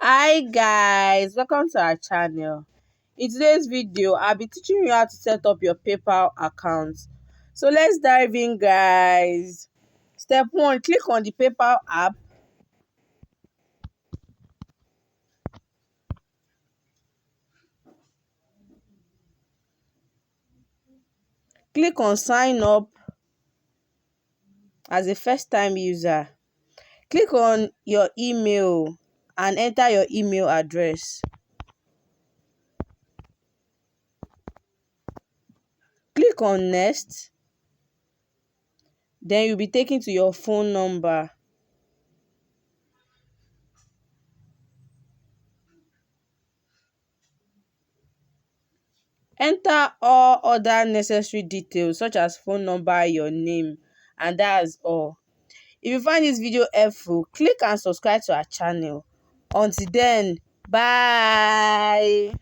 Hi guys, welcome to our channel. In today's video I'll be teaching you how to set up your PayPal account. So let's dive in, guys. Step 1, click on the PayPal app. Click on sign up as a first time user. Click on your email and enter your email address. Click on next. Then you'll be taken to your phone number. Enter all other necessary details such as phone number, your name, and that's all. If you find this video helpful, click and subscribe to our channel. Until then, bye.